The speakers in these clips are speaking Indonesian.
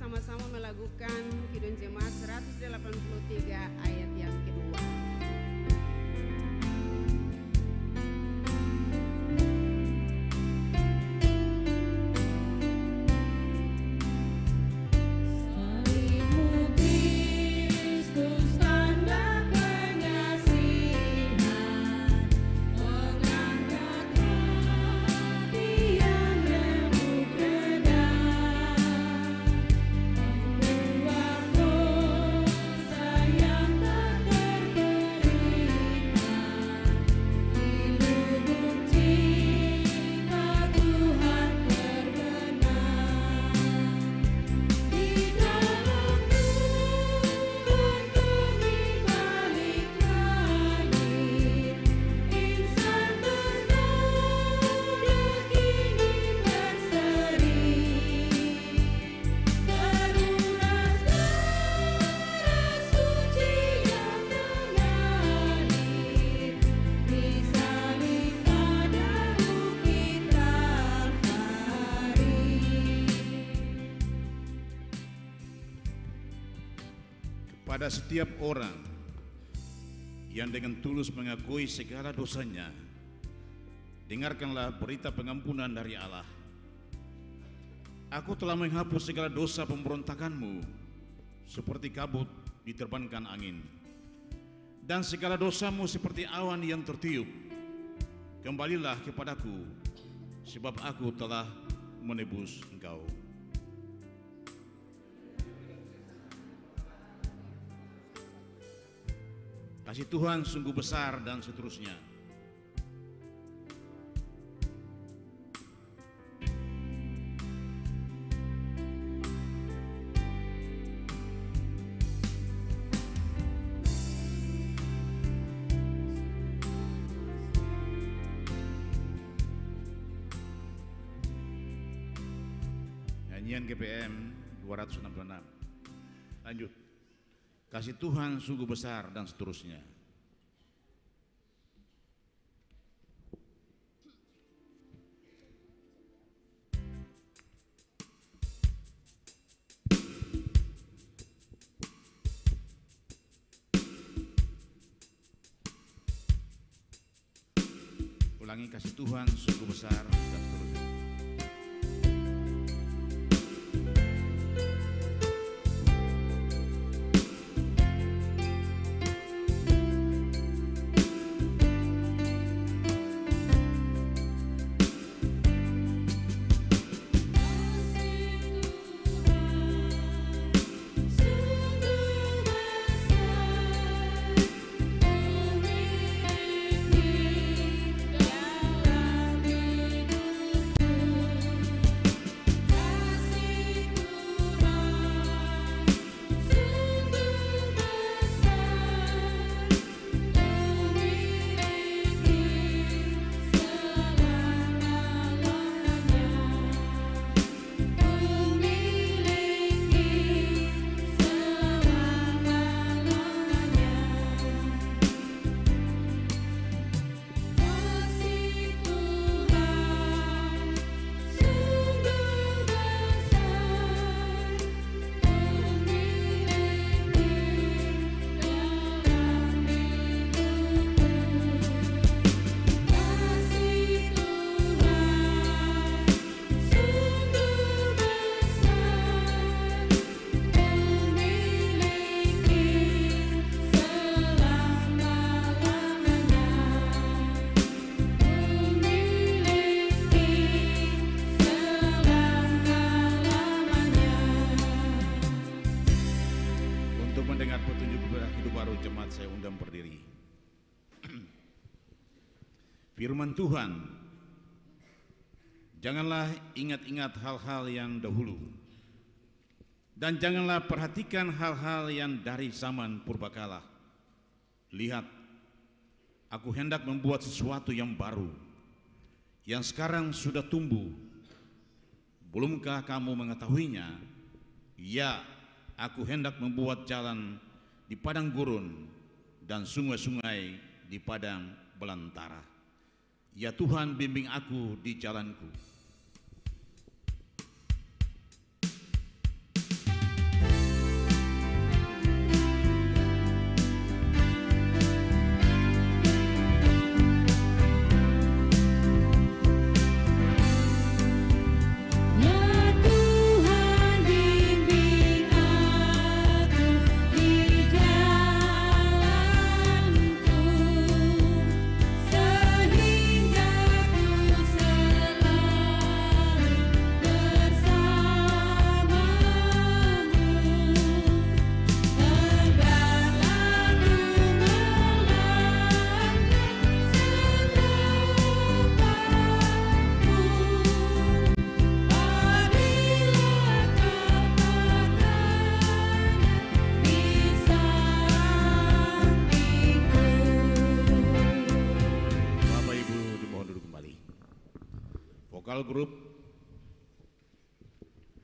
bersama-sama melakukan Kidung Jemaat 183 ayat yang kedua. Pada setiap orang yang dengan tulus mengakui segala dosanya, dengarkanlah berita pengampunan dari Allah. Aku telah menghapus segala dosa pemberontakanmu, seperti kabut diterbangkan angin, dan segala dosamu seperti awan yang tertiup. Kembalilah kepadaku, sebab aku telah menebus engkau. Kasih Tuhan sungguh besar, dan seterusnya. Nyanyian GPM 266. Lanjut. Kasih Tuhan sungguh besar, dan seterusnya. Ulangi, kasih Tuhan sungguh besar, dan seterusnya. Firman Tuhan, janganlah ingat-ingat hal-hal yang dahulu, dan janganlah perhatikan hal-hal yang dari zaman purbakala. Lihat, aku hendak membuat sesuatu yang baru, yang sekarang sudah tumbuh. Belumkah kamu mengetahuinya? Ya, aku hendak membuat jalan di padang gurun dan sungai-sungai di padang belantara. Ya Tuhan, bimbing aku di jalanku.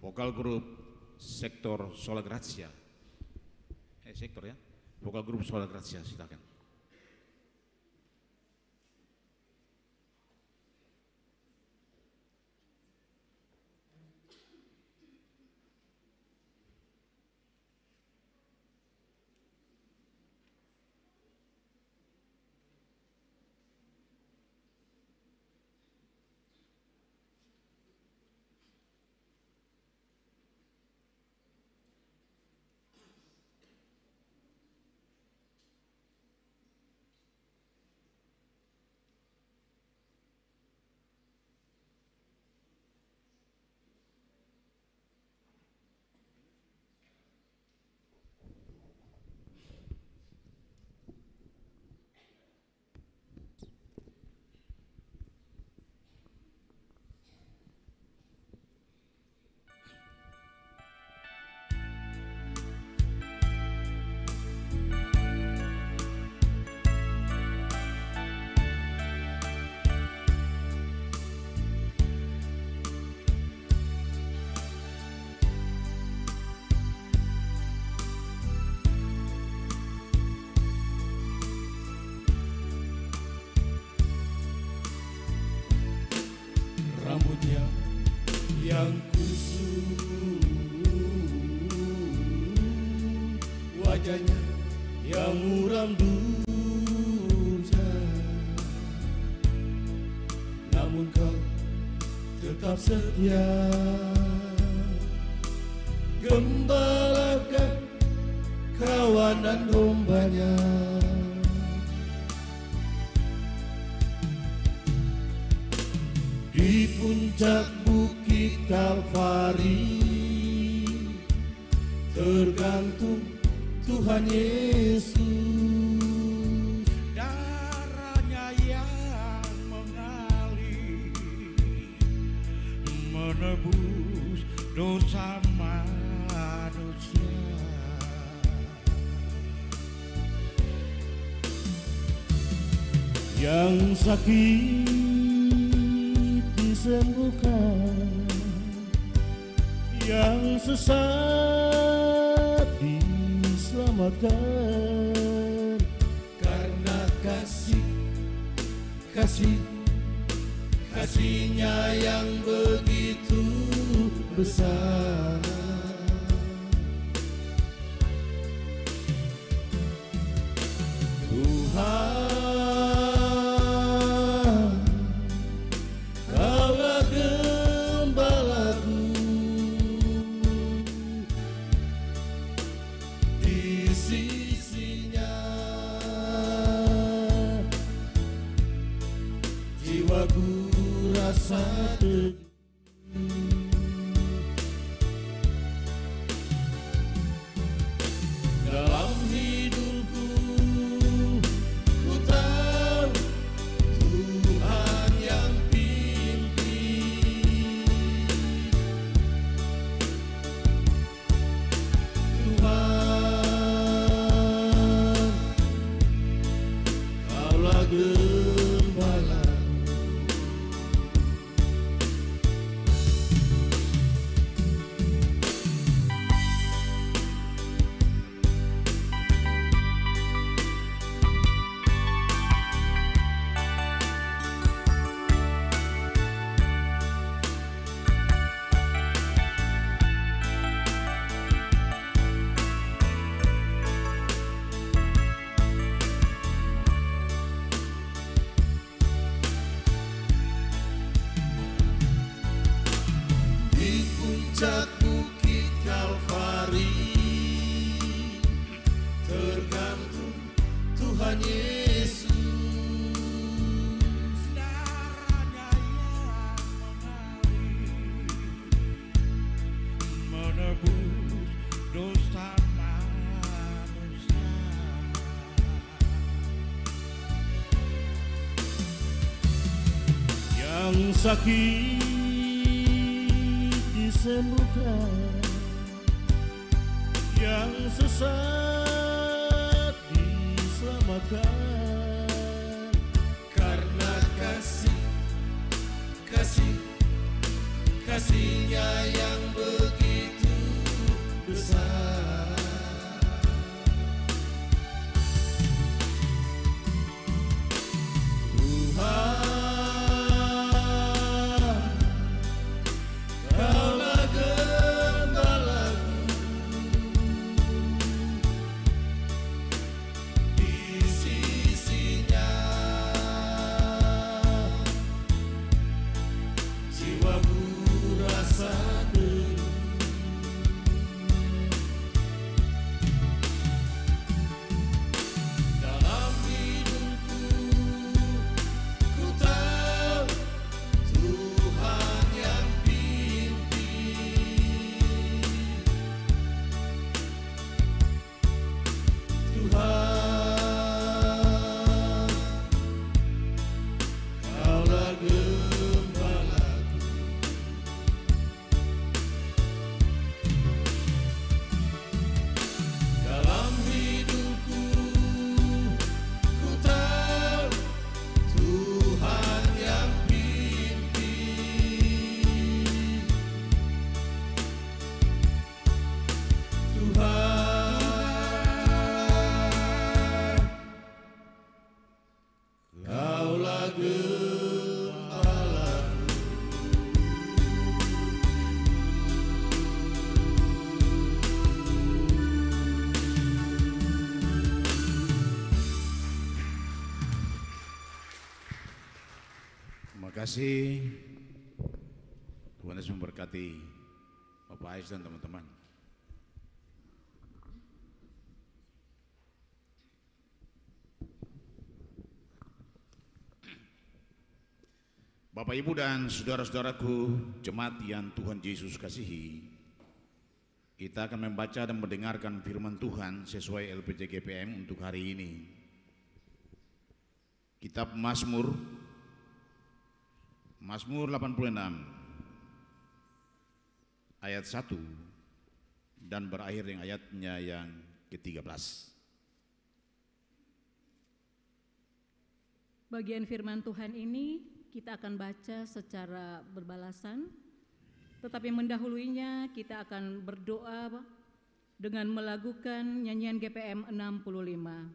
vokal grup sektor Sola Grazia. Sektor ya. Vokal grup Sola Grazia, silakan. Rambutnya yang kusut, wajahnya yang muram durja, namun kau tetap setia, gembalakan kawanan dombanya. Di puncak bukit Kalvari tergantung Tuhan Yesus, darahnya yang mengalir menebus dosa manusia. yang sakit disembuhkan, yang sesat diselamatkan, karena kasihnya yang begitu besar. Tuhan, Kaulah gembalaku, di sisinya jiwaku rasa teguh. Dalam hidupku ku tahu Tuhan yang pimpin, Tuhan, Kaulah gembala. Di puncak bukit Kalvari tergantung Tuhan Yesus, Darahnya yang mengalir menebus dosa manusia. yang sakit disembuhkan, yang sesat diselamatkan, Karena kasih-Nya yang begitu besar. Tuhan, Kaulah gembalaku, di sisi-Nya jiwaku rasa teduh. Dalam hidupku ku tahu Tuhan yang pimpin. Tuhan, Kaulah gembalaku, dalam hidupku ku tahu Tuhan yang pimpin. Tuhan, Kaulah gembalaku. Terima kasih. Tuhan Yesus memberkati Bapak Ais dan teman-teman. Bapak, Ibu, dan saudara-saudaraku, jemaat yang Tuhan Yesus kasihi, kita akan membaca dan mendengarkan firman Tuhan sesuai LPJ GPM untuk hari ini. Kitab Mazmur 86 ayat 1 dan berakhir dengan ayatnya yang ke-13. Bagian firman Tuhan ini kita akan baca secara berbalasan, tetapi mendahulunya kita akan berdoa dengan melakukan nyanyian GPM 65.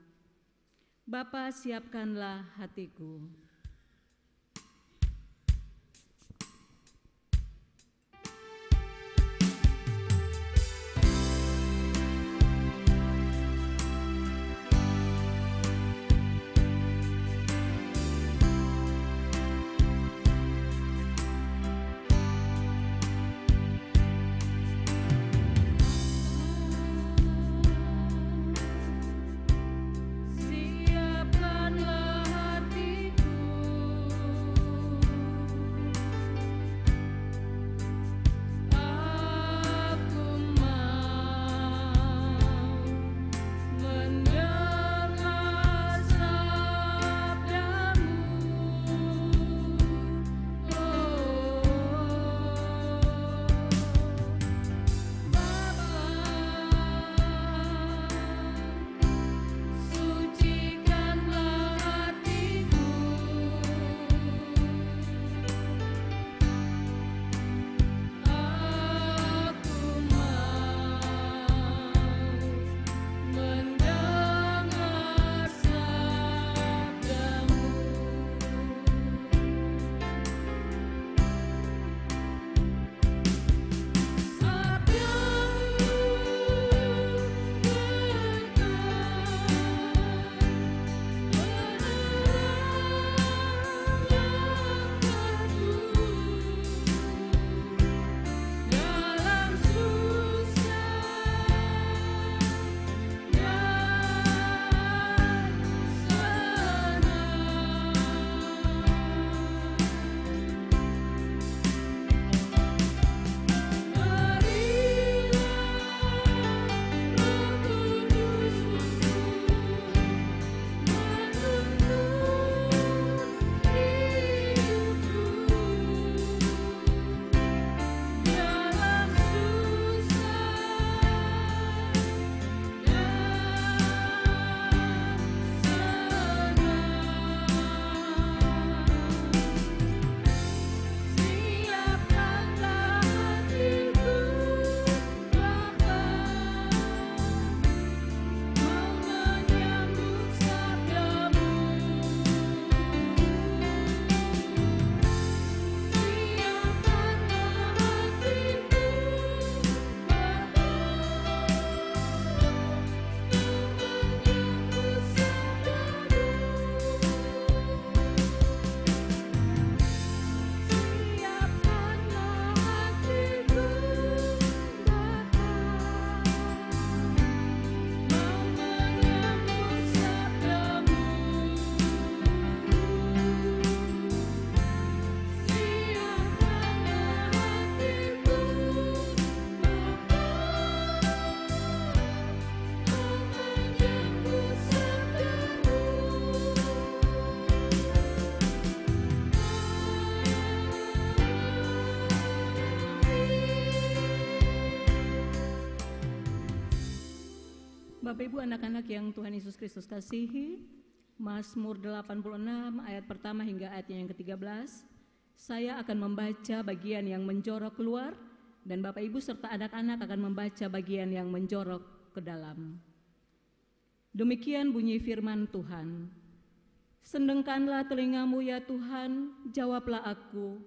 Bapa, siapkanlah hatiku. Siapkanlah hatiku. Bapak Ibu anak-anak yang Tuhan Yesus Kristus kasihi, Mazmur 86 ayat pertama hingga ayat yang ke-13, saya akan membaca bagian yang menjorok keluar dan Bapak Ibu serta anak-anak akan membaca bagian yang menjorok ke dalam. Demikian bunyi firman Tuhan. Sendengkanlah telingamu ya Tuhan, jawablah aku.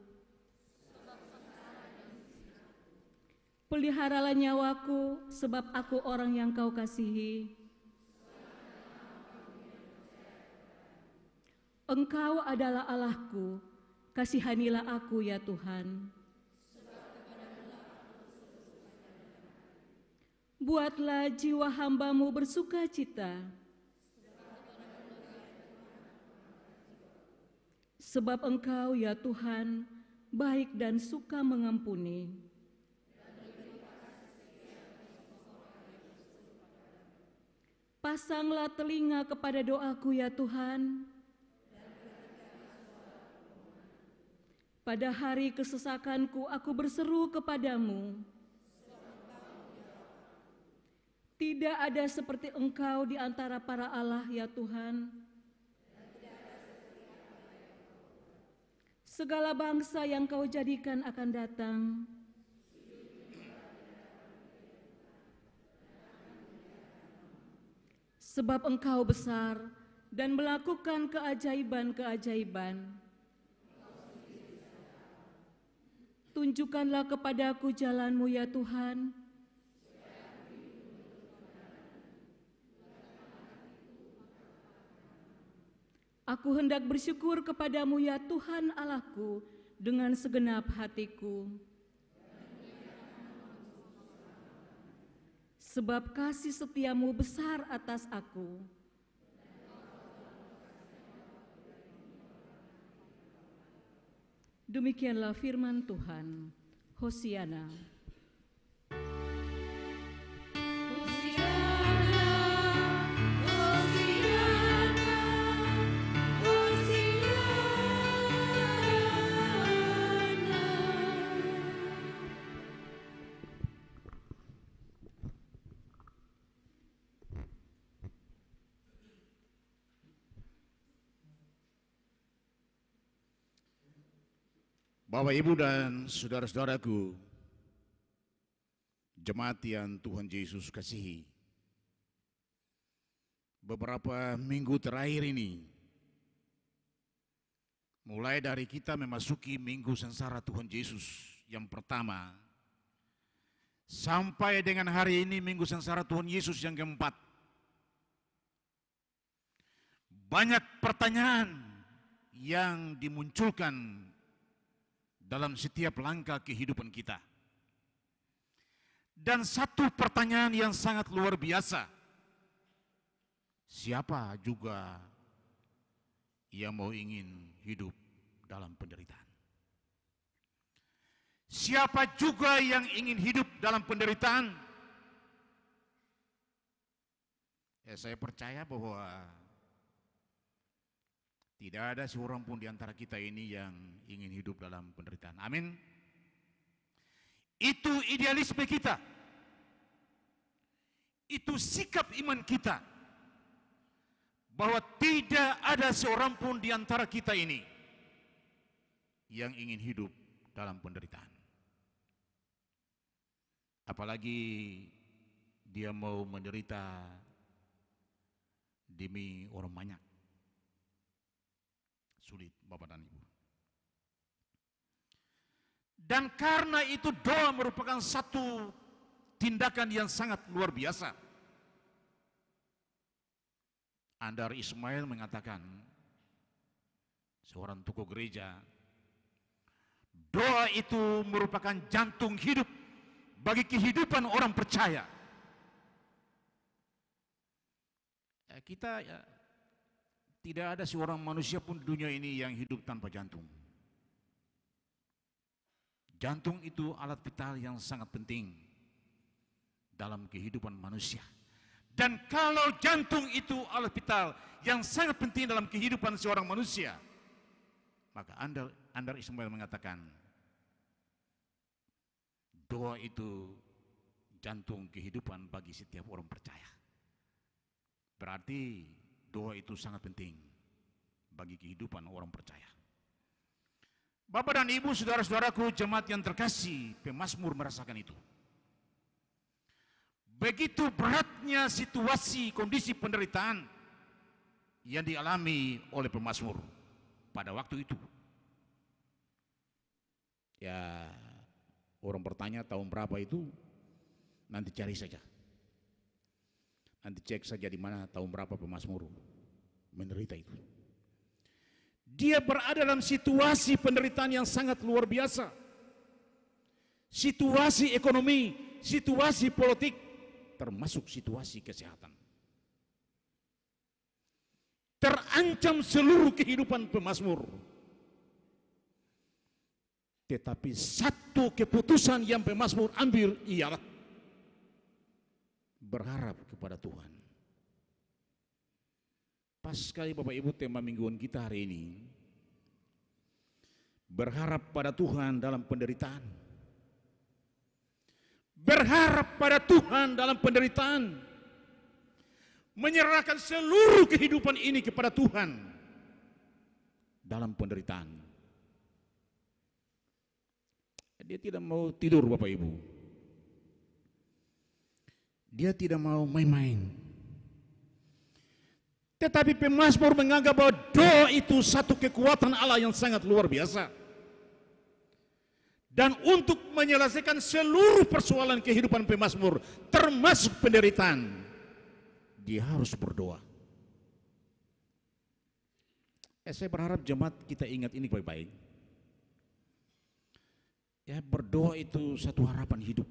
Peliharalah nyawaku, sebab aku orang yang kau kasihi. Engkau adalah Allahku, kasihanilah aku ya Tuhan. Buatlah jiwa hamba-Mu bersuka cita, sebab Engkau ya Tuhan baik dan suka mengampuni. Pasanglah telinga kepada doaku ya Tuhan. Pada hari kesesakanku aku berseru kepadamu. Tidak ada seperti Engkau di antara para Allah ya Tuhan. Segala bangsa yang Kau jadikan akan datang. Sebab Engkau besar dan melakukan keajaiban-keajaiban. Tunjukkanlah kepadaku jalan-Mu ya Tuhan. Aku hendak bersyukur kepadamu ya Tuhan Allahku dengan segenap hatiku. Sebab kasih setiamu besar atas aku. Demikianlah firman Tuhan. Hosiana. Bapak, Ibu, dan saudara-saudaraku, jemaat yang Tuhan Yesus kasihi, beberapa minggu terakhir ini, mulai dari kita memasuki minggu sengsara Tuhan Yesus yang pertama, sampai dengan hari ini minggu sengsara Tuhan Yesus yang keempat, banyak pertanyaan yang dimunculkan dalam setiap langkah kehidupan kita. Dan satu pertanyaan yang sangat luar biasa, siapa juga yang mau ingin hidup dalam penderitaan? Siapa juga yang ingin hidup dalam penderitaan? Saya percaya bahwa tidak ada seorang pun di antara kita ini yang ingin hidup dalam penderitaan. Amin. Itu idealisme kita. Itu sikap iman kita. Bahwa tidak ada seorang pun di antara kita ini yang ingin hidup dalam penderitaan. Apalagi dia mau menderita demi orang banyak. Sulit, Bapak dan Ibu. Dan karena itu doa merupakan satu tindakan yang sangat luar biasa. Andar Ismail mengatakan, seorang tokoh gereja, doa itu merupakan jantung hidup bagi kehidupan orang percaya. Kita tidak ada seorang manusia pun di dunia ini yang hidup tanpa jantung. Jantung itu alat vital yang sangat penting dalam kehidupan manusia. Dan kalau jantung itu alat vital yang sangat penting dalam kehidupan seorang manusia, maka Andar Ismail mengatakan, doa itu jantung kehidupan bagi setiap orang percaya. Berarti doa itu sangat penting bagi kehidupan orang percaya. Bapak dan Ibu, saudara-saudaraku, jemaat yang terkasih, pemazmur merasakan itu. Begitu beratnya situasi, kondisi penderitaan yang dialami oleh pemazmur pada waktu itu. Ya, orang bertanya tahun berapa itu, nanti cari saja. Nanti cek saja di mana tahun berapa pemazmur menderita itu. Dia berada dalam situasi penderitaan yang sangat luar biasa. Situasi ekonomi, situasi politik, termasuk situasi kesehatan. Terancam seluruh kehidupan pemazmur. Tetapi satu keputusan yang pemazmur ambil ialah berharap kepada Tuhan. Pas sekali Bapak Ibu tema mingguan kita hari ini, berharap pada Tuhan dalam penderitaan. Berharap pada Tuhan dalam penderitaan. Menyerahkan seluruh kehidupan ini kepada Tuhan dalam penderitaan. Dia tidak mau tidur Bapak Ibu. Dia tidak mau main-main. Tetapi pemazmur menganggap bahwa doa itu satu kekuatan Allah yang sangat luar biasa. Dan untuk menyelesaikan seluruh persoalan kehidupan pemazmur, termasuk penderitaan, dia harus berdoa. Saya berharap jemaat kita ingat ini baik-baik. Ya, berdoa itu satu harapan hidup.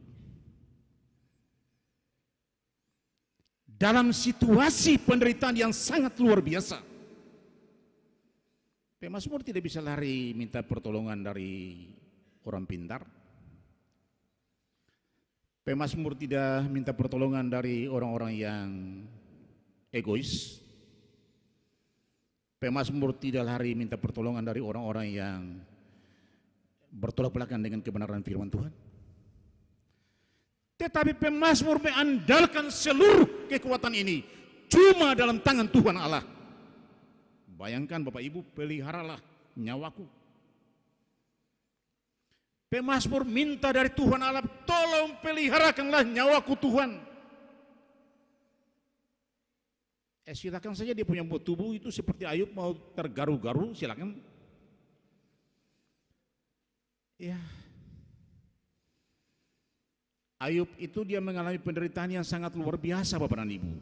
Dalam situasi penderitaan yang sangat luar biasa, pemazmur tidak bisa lari minta pertolongan dari orang pintar. Pemazmur tidak minta pertolongan dari orang-orang yang egois. Pemazmur tidak lari minta pertolongan dari orang-orang yang bertolak belakang dengan kebenaran firman Tuhan. Tetapi pemazmur mengandalkan seluruh kekuatan ini cuma dalam tangan Tuhan Allah. Bayangkan Bapak Ibu, peliharalah nyawaku. Pemazmur minta dari Tuhan Allah, tolong peliharakanlah nyawaku Tuhan. Silakan saja dia punya tubuh itu seperti Ayub mau tergaru-garu, silakan. Ya. Ayub itu dia mengalami penderitaan yang sangat luar biasa Bapak dan Ibu.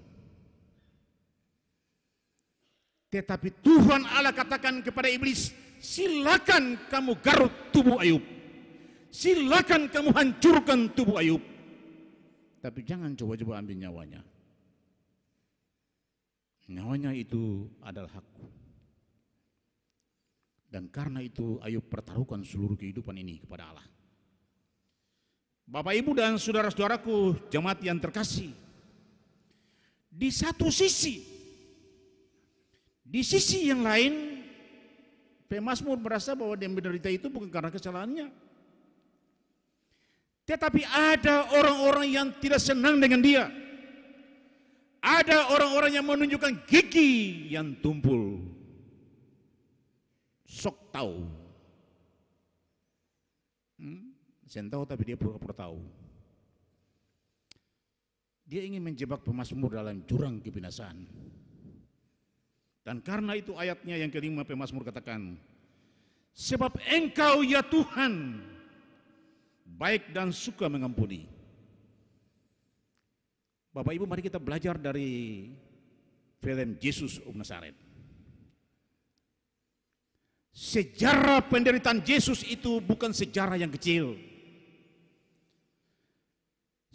Tetapi Tuhan Allah katakan kepada iblis, silakan kamu garut tubuh Ayub. Silakan kamu hancurkan tubuh Ayub. Tapi jangan coba-coba ambil nyawanya. Nyawanya itu adalah hakku. Dan karena itu Ayub pertaruhkan seluruh kehidupan ini kepada Allah. Bapak Ibu dan saudara-saudaraku, jemaat yang terkasih, di satu sisi, di sisi yang lain, pemazmur merasa bahwa dia menderita itu bukan karena kesalahannya. Tetapi ada orang-orang yang tidak senang dengan dia. Ada orang-orang yang menunjukkan gigi yang tumpul. Sok tahu. Saya tahu tapi dia pura-pura tahu. Dia ingin menjebak pemazmur dalam jurang kebinasaan. Dan karena itu ayatnya yang kelima pemazmur katakan, sebab Engkau ya Tuhan baik dan suka mengampuni. Bapak Ibu, mari kita belajar dari film Yesus of Nazaret. Sejarah penderitaan Yesus itu bukan sejarah yang kecil.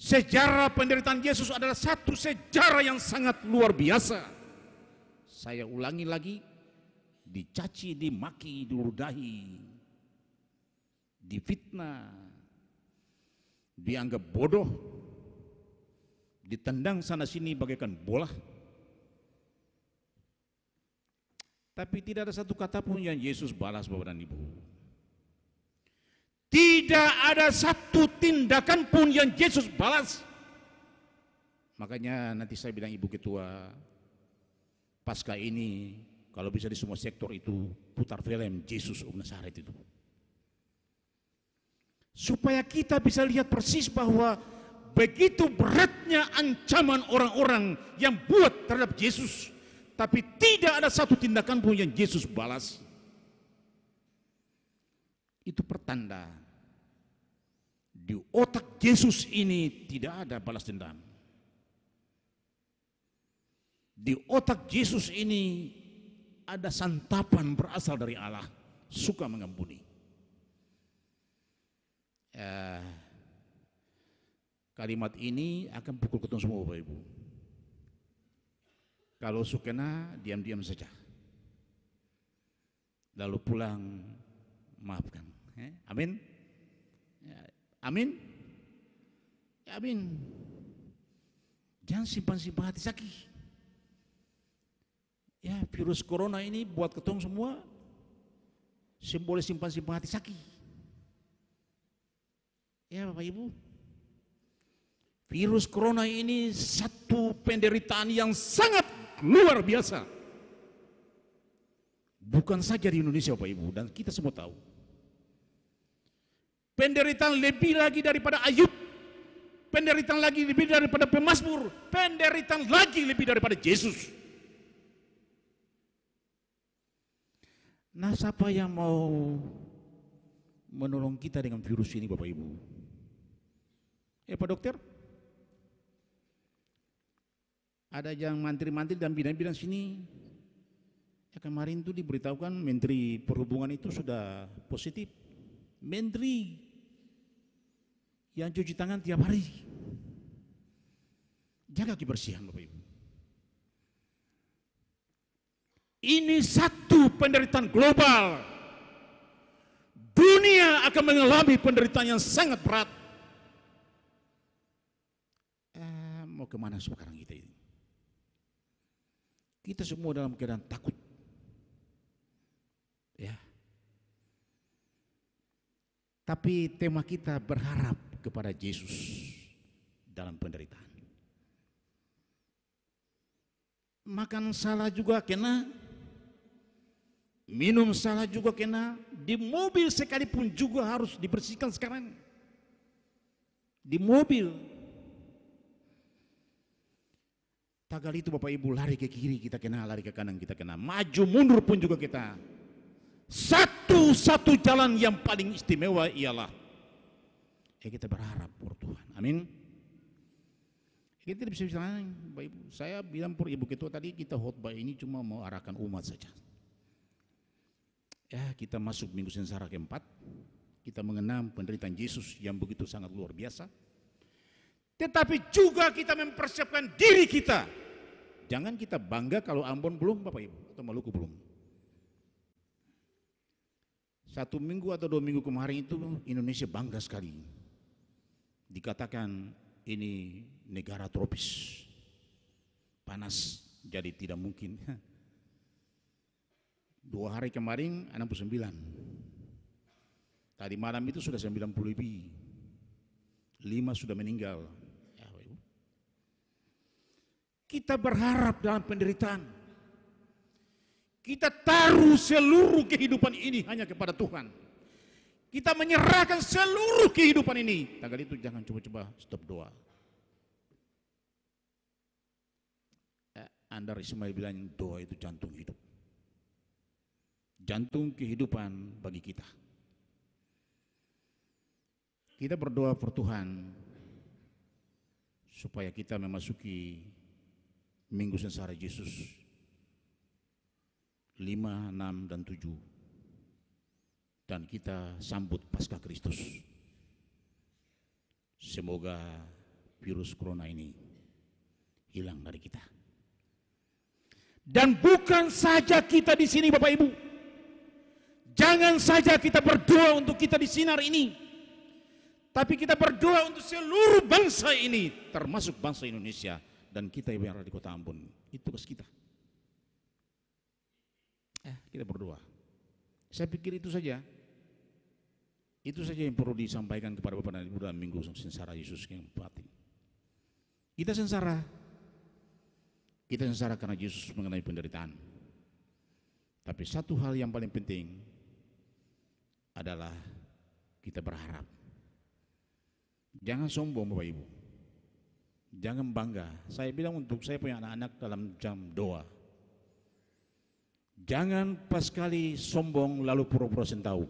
Sejarah penderitaan Yesus adalah satu sejarah yang sangat luar biasa. Saya ulangi lagi, dicaci, dimaki, diludahi, difitnah, dianggap bodoh, ditendang sana sini bagaikan bola. Tapi tidak ada satu kata pun yang Yesus balas Bapak dan Ibu. Tidak ada satu tindakan pun yang Yesus balas. Makanya nanti saya bilang Ibu Ketua, pasca ini kalau bisa di semua sektor itu putar film Yesus of Nazaret itu. Supaya kita bisa lihat persis bahwa begitu beratnya ancaman orang-orang yang buat terhadap Yesus, tapi tidak ada satu tindakan pun yang Yesus balas. Itu pertanda di otak Yesus ini tidak ada balas dendam. Di otak Yesus ini ada santapan berasal dari Allah, suka mengampuni. Kalimat ini akan pukul ketemu semua Bapak Ibu. Kalau sukena diam-diam saja, lalu pulang maafkan. Amin. Amin. Amin. Jangan simpan-simpan hati sakit. Ya, virus corona ini buat ketemu semua boleh simpan-simpan hati sakit. Ya Bapak Ibu, virus corona ini satu penderitaan yang sangat luar biasa. Bukan saja di Indonesia Bapak Ibu, dan kita semua tahu. Penderitaan lebih lagi daripada Ayub, penderitaan lagi lebih daripada pemazmur, penderitaan lagi lebih daripada Yesus. Nah, siapa yang mau menolong kita dengan virus ini Bapak Ibu? Pak Dokter? Ada yang mantri-mantri dan bidan-bidan sini. Ya, kemarin itu diberitahukan Menteri Perhubungan itu sudah positif. Menteri yang cuci tangan tiap hari. Jaga kebersihan Bapak Ibu. Ini satu penderitaan global. Dunia akan mengalami penderitaan yang sangat berat. Mau kemana sekarang kita ini? Kita semua dalam keadaan takut. Ya. Tapi tema kita berharap kepada Yesus dalam penderitaan. Makan salah juga kena, minum salah juga kena, di mobil sekalipun juga harus dibersihkan sekarang. Di mobil. Tagal itu Bapak Ibu lari ke kiri kita kena, lari ke kanan kita kena, maju mundur pun juga kita. Satu-satu jalan yang paling istimewa ialah kita berharap por Tuhan. Amin. Kita tidak bisa bilang, Bapak Ibu, saya bilang por Ibu Ketua tadi kita khotbah ini cuma mau arahkan umat saja. Ya, kita masuk minggu sengsara keempat, kita mengenang penderitaan Yesus yang begitu sangat luar biasa. Tetapi juga kita mempersiapkan diri kita. Jangan kita bangga kalau Ambon belum Bapak Ibu, atau Maluku belum. 1 minggu atau 2 minggu kemarin itu Indonesia bangga sekali. Dikatakan ini negara tropis. Panas, jadi tidak mungkin. 2 hari kemarin 69. Tadi malam itu sudah 90 lebih. 5 sudah meninggal. Kita berharap dalam penderitaan. Kita taruh seluruh kehidupan ini hanya kepada Tuhan. Kita menyerahkan seluruh kehidupan ini. Tagal itu jangan coba-coba stop doa. Anda Ismail bilang doa itu jantung hidup. Jantung kehidupan bagi kita. Kita berdoa per Tuhan supaya kita memasuki Minggu Sengsara Yesus 5, 6, dan 7. Dan kita sambut Paskah Kristus. Semoga virus corona ini hilang dari kita. Dan bukan saja kita di sini Bapak Ibu. Jangan saja kita berdoa untuk kita di sinar ini. Tapi kita berdoa untuk seluruh bangsa ini, termasuk bangsa Indonesia. Dan kita yang ada di kota Ambon, itu tugas kita. Kita berdoa. Saya pikir itu saja. Itu saja yang perlu disampaikan kepada Bapak dan Ibu dalam Minggu Sengsara Yesus yang batin. Kita sengsara. Kita sengsara karena Yesus mengenai penderitaan. Tapi satu hal yang paling penting adalah kita berharap. Jangan sombong Bapak Ibu. Jangan bangga. Saya bilang untuk saya punya anak-anak dalam jam doa. Jangan pas kali sombong lalu pura-pura tahu.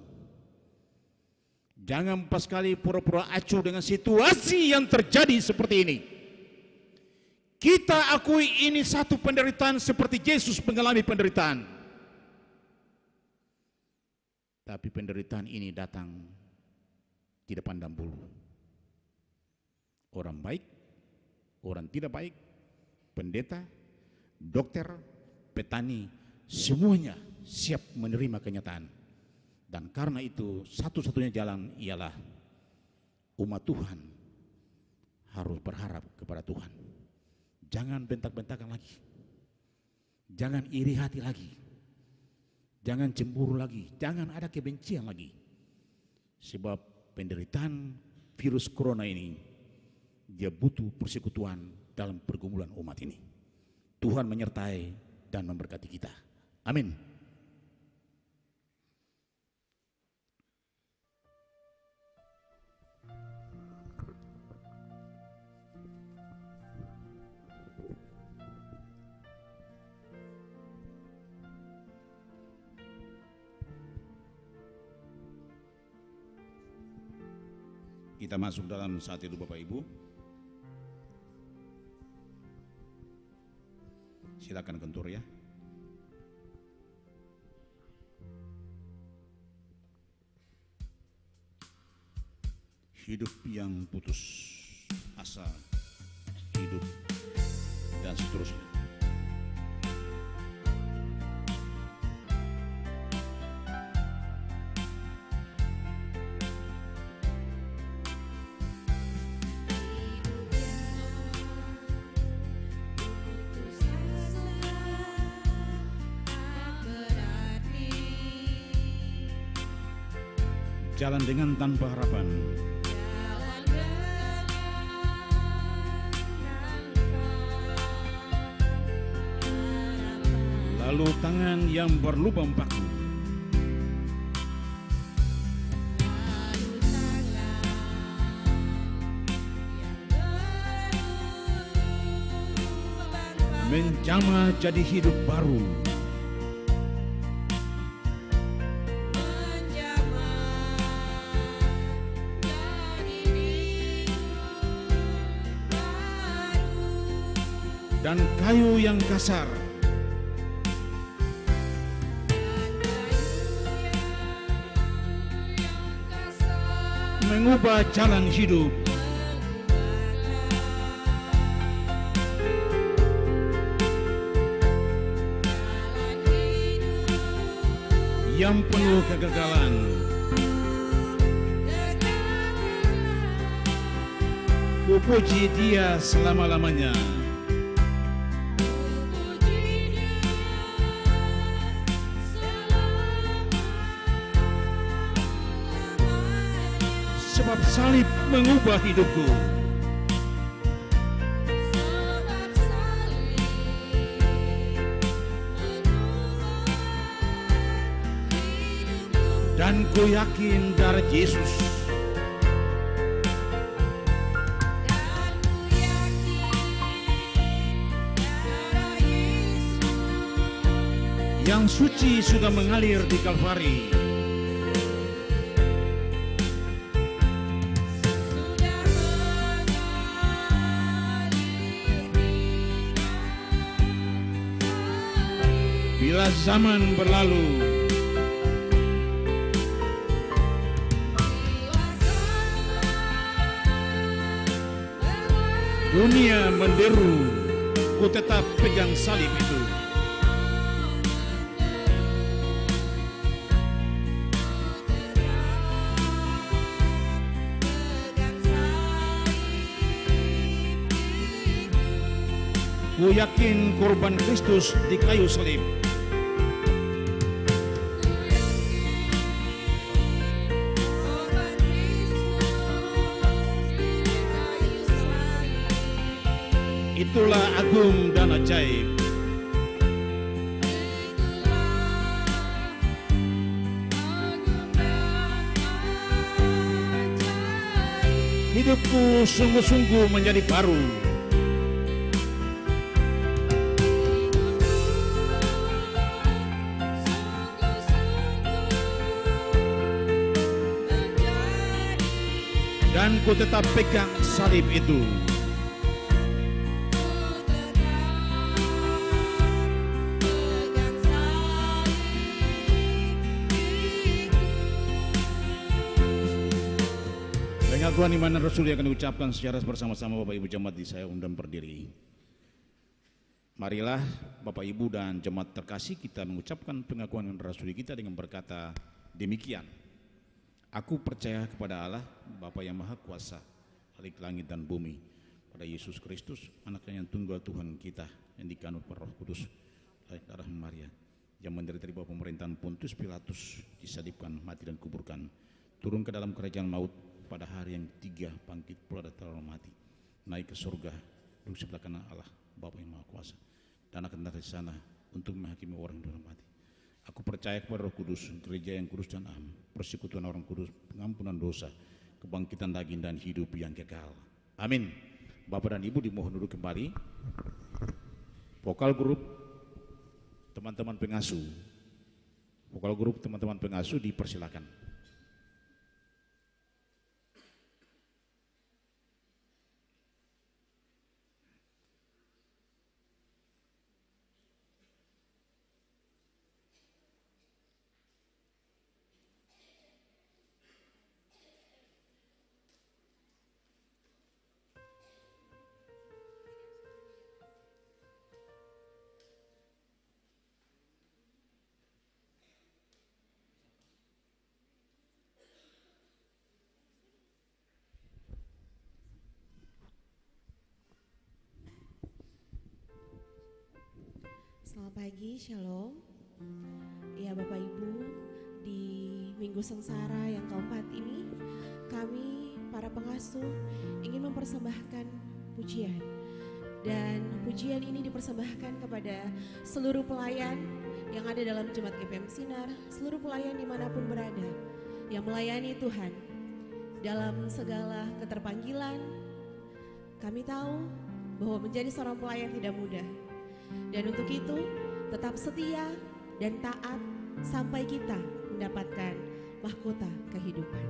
Jangan pas kali pura-pura acuh dengan situasi yang terjadi seperti ini. Kita akui ini satu penderitaan seperti Yesus mengalami penderitaan. Tapi penderitaan ini datang tidak pandang bulu. Orang baik, orang tidak baik, pendeta, dokter, petani, semuanya siap menerima kenyataan. Dan karena itu satu-satunya jalan ialah umat Tuhan harus berharap kepada Tuhan. Jangan bentak-bentakan lagi. Jangan iri hati lagi. Jangan cemburu lagi. Jangan ada kebencian lagi. Sebab penderitaan virus corona ini, dia butuh persekutuan dalam pergumulan umat ini. Tuhan menyertai dan memberkati kita. Amin. Kita masuk dalam saat itu Bapak Ibu. Silakan kentur ya. Hidup yang putus asa, hidup dan seterusnya. Jalan dengan tanpa harapan. Lalu tangan yang berlubang paku. Menjamah jadi hidup baru. Dan kayu yang kasar mengubah jalan hidup. Yang penuh kegagalan. Ku puji Dia selama-lamanya. Sebab salib mengubah hidupku. Dan ku yakin darah Yesus yang suci sudah mengalir di Kalvari. Bila zaman berlalu, dunia menderu, ku tetap pegang salib itu. Ku yakin korban Kristus di kayu salib itulah agung dan ajaib. Hidupku sungguh-sungguh menjadi baru. Dan ku tetap pegang salib itu. Pengakuan iman dan rasul yang akan diucapkan secara bersama-sama Bapak Ibu jemaat di saya undang berdiri. Marilah Bapak Ibu dan jemaat terkasih kita mengucapkan pengakuan iman rasul kita dengan berkata demikian. Aku percaya kepada Allah, Bapa yang Maha Kuasa, Khalik langit dan bumi, pada Yesus Kristus, Anaknya yang tunggal Tuhan kita, yang dikandung oleh Roh Kudus, oleh darah Maria, yang menderita di bawah pemerintahan Pontius Pilatus, disalibkan, mati dan kuburkan, turun ke dalam kerajaan maut, pada hari yang ketiga bangkit pula dari antara mati, naik ke surga, duduk sebelah kanan Allah, Bapa yang Maha Kuasa, dan akan datang di sana untuk menghakimi orang yang dalam mati. Aku percaya kepada Roh Kudus, gereja yang kudus dan am, persekutuan orang kudus, pengampunan dosa, kebangkitan daging dan hidup yang kekal. Amin. Bapak dan Ibu dimohon duduk kembali. Vokal grup teman-teman pengasuh, vokal grup teman-teman pengasuh dipersilakan. Selamat pagi, Shalom. Ya Bapak Ibu, di Minggu Sengsara yang keempat ini, kami para pengasuh ingin mempersembahkan pujian. Dan pujian ini dipersembahkan kepada seluruh pelayan yang ada dalam Jemaat GPM Sinar, seluruh pelayan dimanapun berada, yang melayani Tuhan dalam segala keterpanggilan. Kami tahu bahwa menjadi seorang pelayan tidak mudah. Dan untuk itu tetap setia dan taat sampai kita mendapatkan mahkota kehidupan.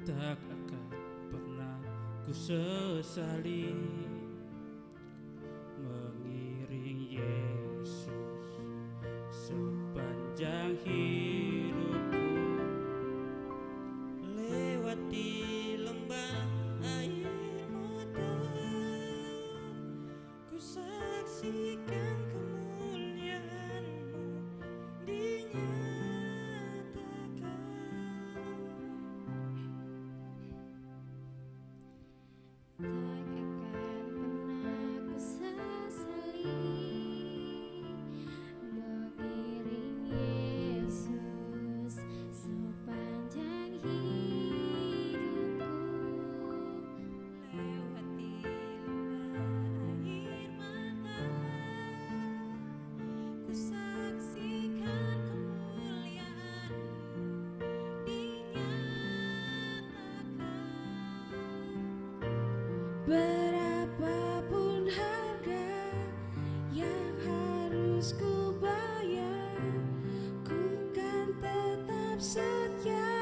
Tak akan pernah ku sesali mengiring Yesus sepanjang hidupku, lewati lembah air mata, ku saksikan kemuliaan-Mu dinyatakan. Berapapun harga yang harus ku bayar, ku kan tetap setia.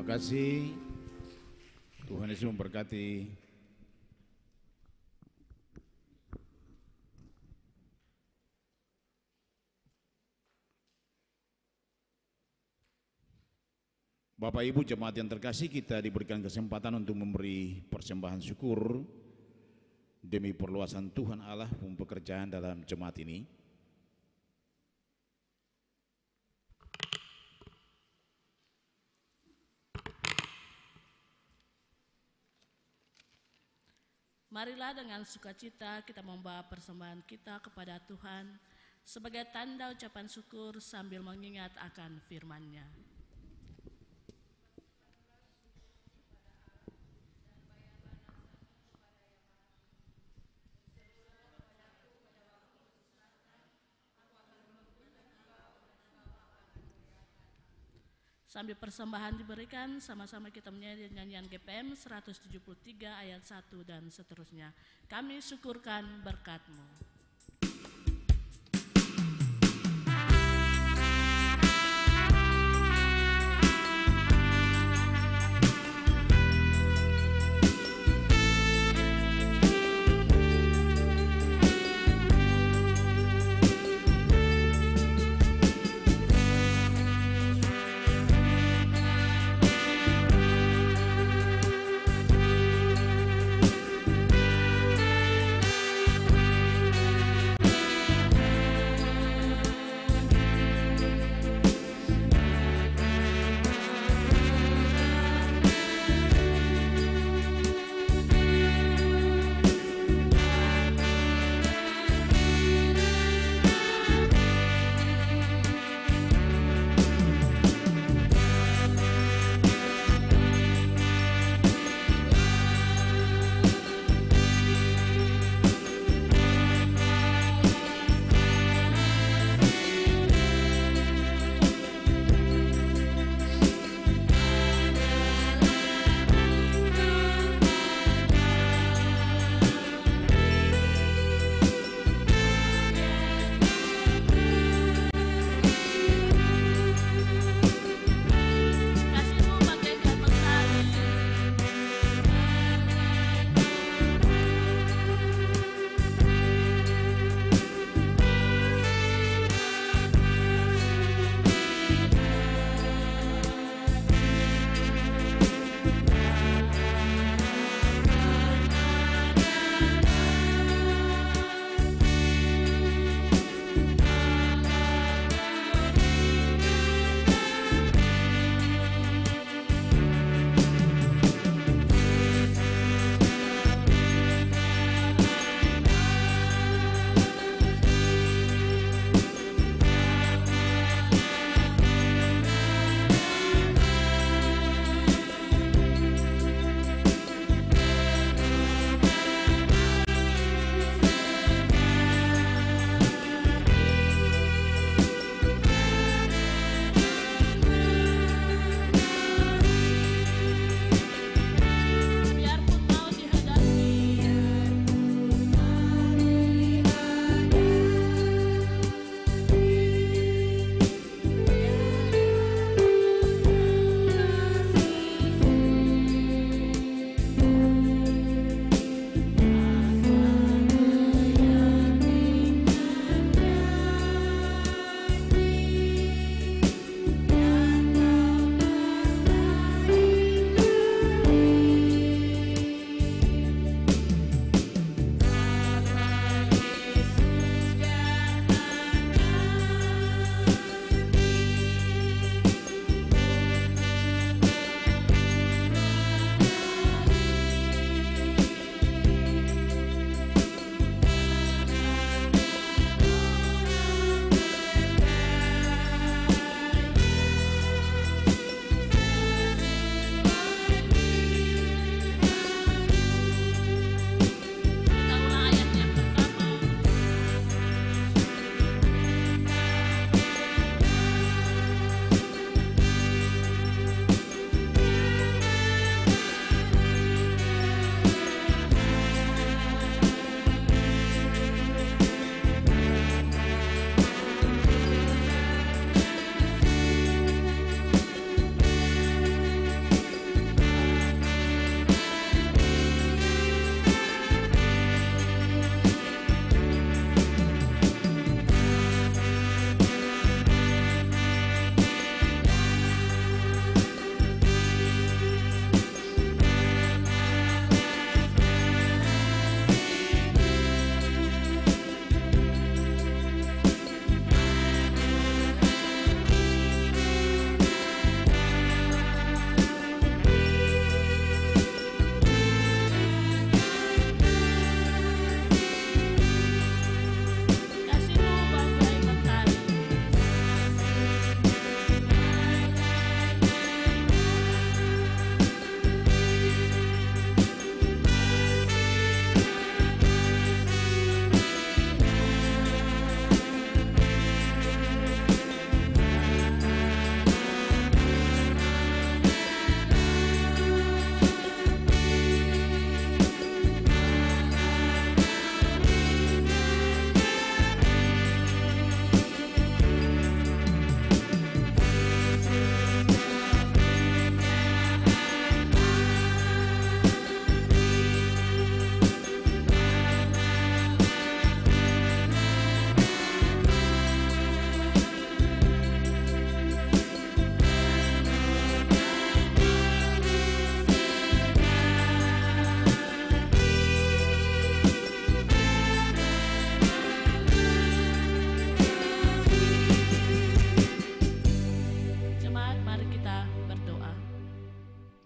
kasih. Tuhan Yesus memberkati. Bapak Ibu jemaat yang terkasih, kita diberikan kesempatan untuk memberi persembahan syukur demi perluasan Tuhan Allah pekerjaan dalam jemaat ini. Marilah dengan sukacita kita membawa persembahan kita kepada Tuhan sebagai tanda ucapan syukur sambil mengingat akan firman-Nya. Sambil persembahan diberikan, sama-sama kita menyanyi nyanyian GPM 173 ayat 1 dan seterusnya. Kami syukurkan berkat-Mu.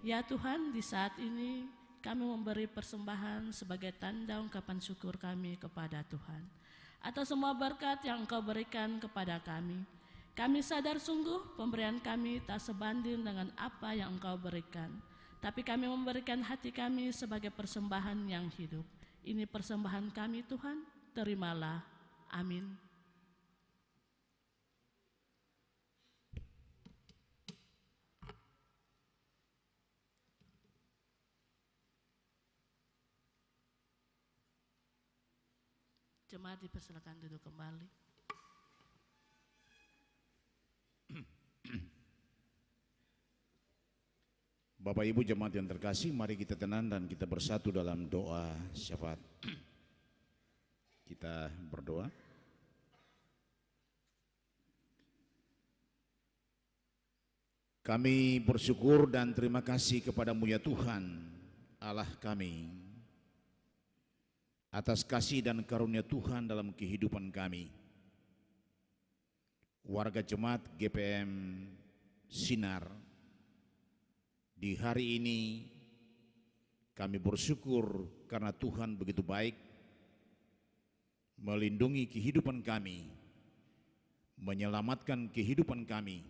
Ya Tuhan, di saat ini kami memberi persembahan sebagai tanda ungkapan syukur kami kepada Tuhan atas semua berkat yang Engkau berikan kepada kami. Kami sadar sungguh pemberian kami tak sebanding dengan apa yang Engkau berikan, tapi kami memberikan hati kami sebagai persembahan yang hidup. Ini persembahan kami Tuhan, terimalah. Amin. Jemaat dipersilakan duduk kembali. Bapak Ibu jemaat yang terkasih, mari kita tenang dan kita bersatu dalam doa syafaat. Kita berdoa. Kami bersyukur dan terima kasih kepadamu ya Tuhan, Allah kami, atas kasih dan karunia Tuhan dalam kehidupan kami. Warga jemaat GPM Sinar, di hari ini kami bersyukur karena Tuhan begitu baik melindungi kehidupan kami, menyelamatkan kehidupan kami,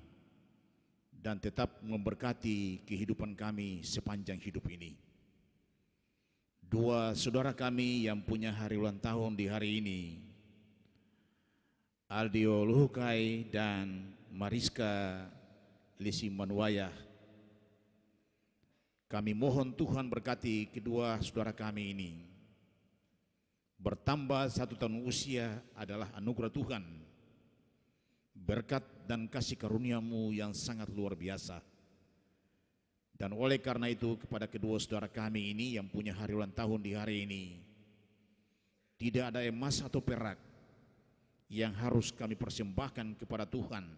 dan tetap memberkati kehidupan kami sepanjang hidup ini. Dua saudara kami yang punya hari ulang tahun di hari ini, Aldio Luhukai dan Mariska Lisi Manuwaya, kami mohon Tuhan berkati kedua saudara kami ini. Bertambah 1 tahun usia adalah anugerah Tuhan, berkat dan kasih karunia-Mu yang sangat luar biasa. Dan oleh karena itu kepada kedua saudara kami ini yang punya hari ulang tahun di hari ini, tidak ada emas atau perak yang harus kami persembahkan kepada Tuhan,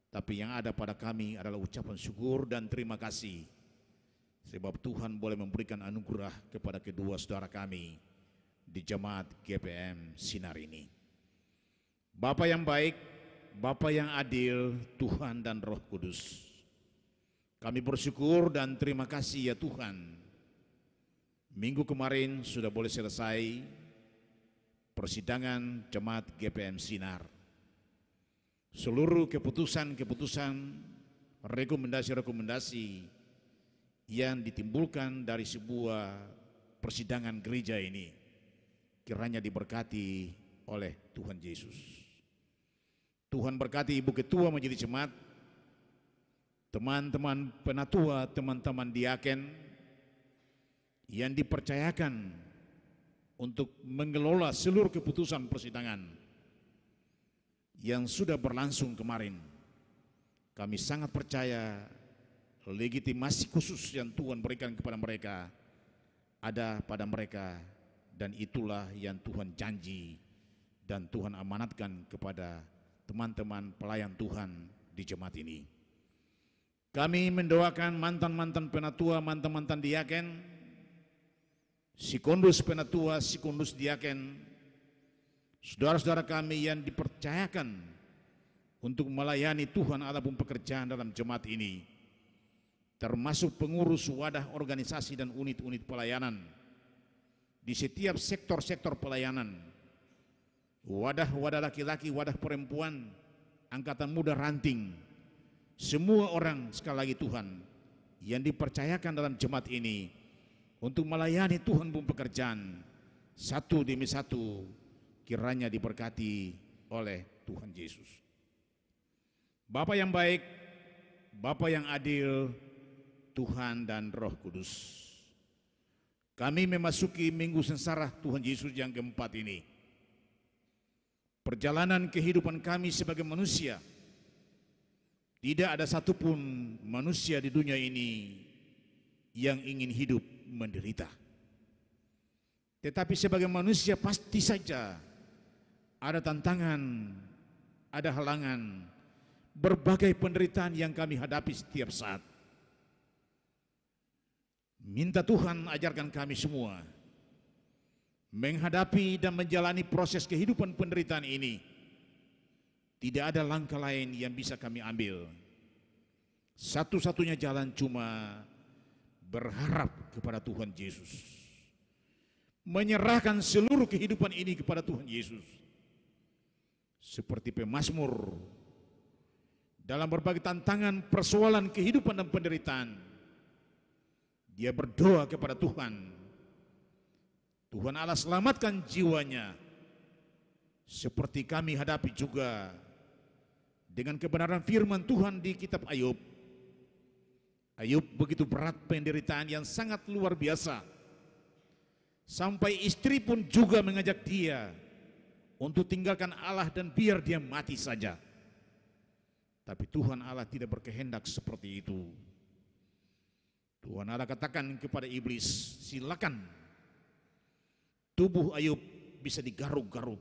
tapi yang ada pada kami adalah ucapan syukur dan terima kasih, sebab Tuhan boleh memberikan anugerah kepada kedua saudara kami di jemaat GPM Sinar ini. Bapa yang baik, Bapa yang adil, Tuhan dan Roh Kudus, kami bersyukur dan terima kasih ya Tuhan. Minggu kemarin sudah boleh selesai persidangan jemaat GPM Sinar. Seluruh keputusan-keputusan, rekomendasi-rekomendasi yang ditimbulkan dari sebuah persidangan gereja ini kiranya diberkati oleh Tuhan Yesus. Tuhan berkati Ibu Ketua Majelis Jemaat, teman-teman penatua, teman-teman diaken yang dipercayakan untuk mengelola seluruh keputusan persidangan yang sudah berlangsung kemarin. Kami sangat percaya legitimasi khusus yang Tuhan berikan kepada mereka ada pada mereka, dan itulah yang Tuhan janji dan Tuhan amanatkan kepada teman-teman pelayan Tuhan di jemaat ini. Kami mendoakan mantan-mantan penatua, mantan-mantan diaken, sikondus penatua, sikondus diaken, saudara-saudara kami yang dipercayakan untuk melayani Tuhan ataupun pekerjaan dalam jemaat ini, termasuk pengurus wadah organisasi dan unit-unit pelayanan di setiap sektor-sektor pelayanan, wadah-wadah laki-laki, wadah perempuan, angkatan muda ranting, semua orang sekali lagi Tuhan yang dipercayakan dalam jemaat ini untuk melayani Tuhan pun pekerjaan satu demi satu, kiranya diberkati oleh Tuhan Yesus. Bapa yang baik, Bapa yang adil, Tuhan dan Roh Kudus, kami memasuki minggu sengsara Tuhan Yesus yang keempat ini. Perjalanan kehidupan kami sebagai manusia, tidak ada satupun manusia di dunia ini yang ingin hidup menderita. Tetapi sebagai manusia pasti saja ada tantangan, ada halangan, berbagai penderitaan yang kami hadapi setiap saat. Minta Tuhan ajarkan kami semua menghadapi dan menjalani proses kehidupan penderitaan ini. Tidak ada langkah lain yang bisa kami ambil. Satu-satunya jalan cuma berharap kepada Tuhan Yesus, menyerahkan seluruh kehidupan ini kepada Tuhan Yesus. Seperti pemazmur, dalam berbagai tantangan, persoalan kehidupan dan penderitaan, dia berdoa kepada Tuhan. Tuhan Allah selamatkan jiwanya, seperti kami hadapi juga dengan kebenaran firman Tuhan di kitab Ayub. Ayub begitu berat penderitaan yang sangat luar biasa, sampai istri pun juga mengajak dia untuk tinggalkan Allah dan biar dia mati saja. Tapi Tuhan Allah tidak berkehendak seperti itu. Tuhan Allah katakan kepada iblis, silakan, tubuh Ayub bisa digaruk-garuk,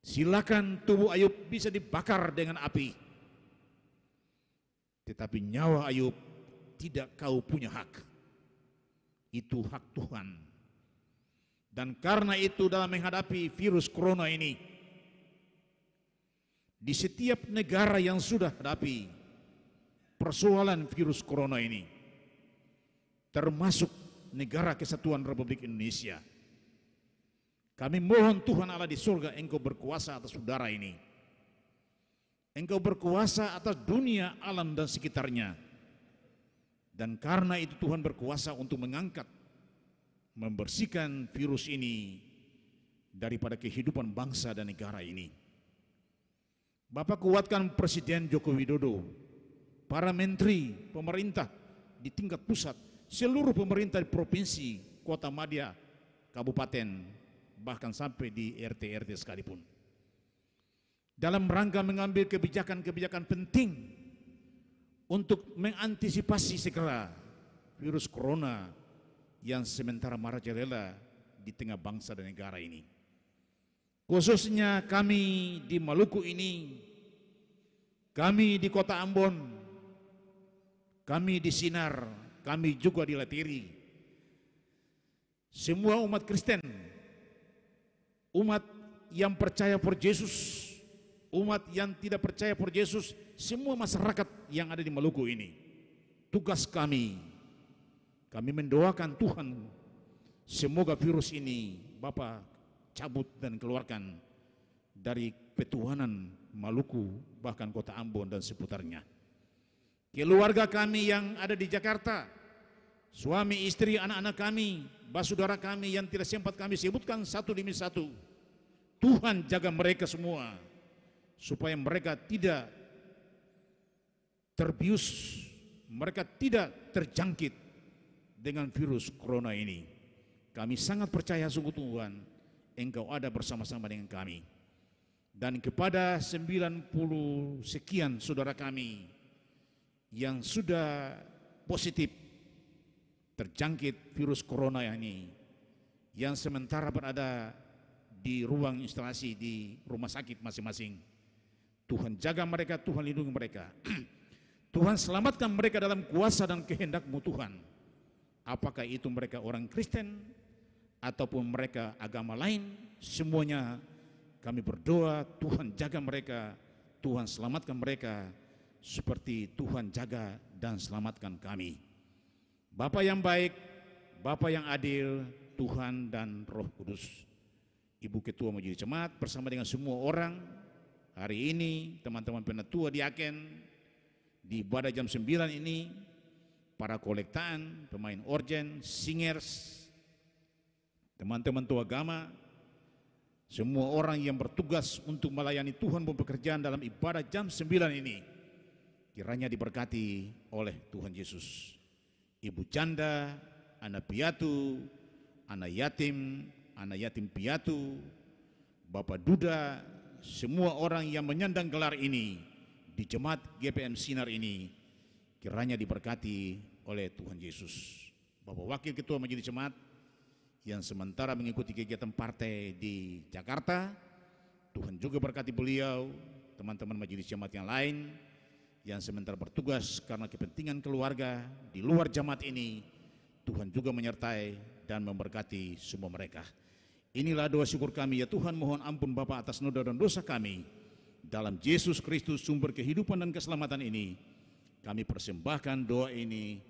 silakan tubuh Ayub bisa dibakar dengan api, tetapi nyawa Ayub tidak kau punya hak. Itu hak Tuhan. Dan karena itu dalam menghadapi virus corona ini, di setiap negara yang sudah hadapi persoalan virus corona ini, termasuk negara Kesatuan Republik Indonesia, kami mohon Tuhan Allah di surga, Engkau berkuasa atas udara ini. Engkau berkuasa atas dunia, alam dan sekitarnya. Dan karena itu Tuhan berkuasa untuk mengangkat, membersihkan virus ini daripada kehidupan bangsa dan negara ini. Bapak kuatkan Presiden Joko Widodo, para menteri, pemerintah di tingkat pusat, seluruh pemerintah di provinsi, kota madya, kabupaten, bahkan sampai di RT-RT sekalipun, dalam rangka mengambil kebijakan-kebijakan penting untuk mengantisipasi segera virus corona yang sementara merajalela di tengah bangsa dan negara ini. Khususnya kami di Maluku ini, kami di Kota Ambon, kami di Sinar, kami juga di Latiri. Semua umat Kristen, umat yang percaya pada Yesus, umat yang tidak percaya pada Yesus, semua masyarakat yang ada di Maluku ini, tugas kami mendoakan Tuhan, semoga virus ini Bapa cabut dan keluarkan dari petuanan Maluku, bahkan Kota Ambon dan seputarnya. Keluarga kami yang ada di Jakarta, suami, istri, anak-anak kami, saudara kami yang tidak sempat kami sebutkan satu demi satu, Tuhan jaga mereka semua, supaya mereka tidak terbius, mereka tidak terjangkit dengan virus corona ini. Kami sangat percaya sungguh Tuhan, Engkau ada bersama-sama dengan kami. Dan kepada 90 sekian saudara kami yang sudah positif terjangkit virus corona ini, yang sementara berada di ruang instalasi di rumah sakit masing-masing, Tuhan jaga mereka, Tuhan lindungi mereka. Tuhan selamatkan mereka dalam kuasa dan kehendak-Mu Tuhan. Apakah itu mereka orang Kristen ataupun mereka agama lain, semuanya kami berdoa Tuhan jaga mereka, Tuhan selamatkan mereka seperti Tuhan jaga dan selamatkan kami. Bapa yang baik, Bapa yang adil, Tuhan dan Roh Kudus, Ibu Ketua Majelis Jemaat bersama dengan semua orang, hari ini teman-teman penatua diaken di ibadah jam 9 ini, para kolektaan, pemain organ, singers, teman-teman tua agama, semua orang yang bertugas untuk melayani Tuhan pekerjaan dalam ibadah jam 9 ini, kiranya diberkati oleh Tuhan Yesus. Ibu janda, anak piatu, anak yatim piatu, Bapak duda, semua orang yang menyandang gelar ini di jemaat GPM Sinar ini, kiranya diberkati oleh Tuhan Yesus. Bapak Wakil Ketua Majelis Jemaat yang sementara mengikuti kegiatan partai di Jakarta, Tuhan juga berkati beliau, teman-teman Majelis Jemaat yang lain yang sementara bertugas karena kepentingan keluarga di luar jemaat ini, Tuhan juga menyertai dan memberkati semua mereka. Inilah doa syukur kami, ya Tuhan, mohon ampun Bapa atas noda dan dosa kami. Dalam Yesus Kristus sumber kehidupan dan keselamatan ini, kami persembahkan doa ini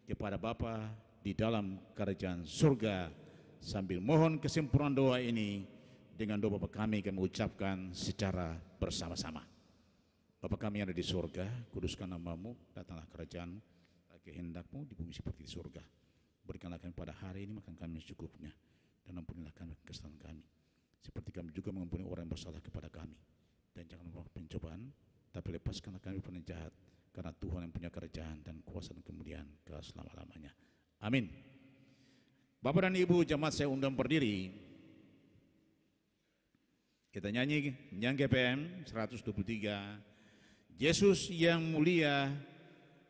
kepada Bapa di dalam kerajaan surga. Sambil mohon kesempurnaan doa ini, dengan doa Bapa kami ucapkan secara bersama-sama. Bapa kami yang ada di surga, kuduskan nama-Mu, datanglah kerajaan, kehendak-Mu di bumi seperti di surga. Berikanlah kami pada hari ini makan kami secukupnya, dan ampunilah kami kesalahan kami, seperti kami juga mengampuni orang yang bersalah kepada kami. Dan jangan membawa pencobaan, tapi lepaskanlah kami dari jahat, karena Tuhan yang punya kerajaan dan kuasa dan kemuliaan ke selama-lamanya. Amin. Bapak dan Ibu jemaat saya undang berdiri. Kita nyanyi GPM 123. Yesus yang mulia,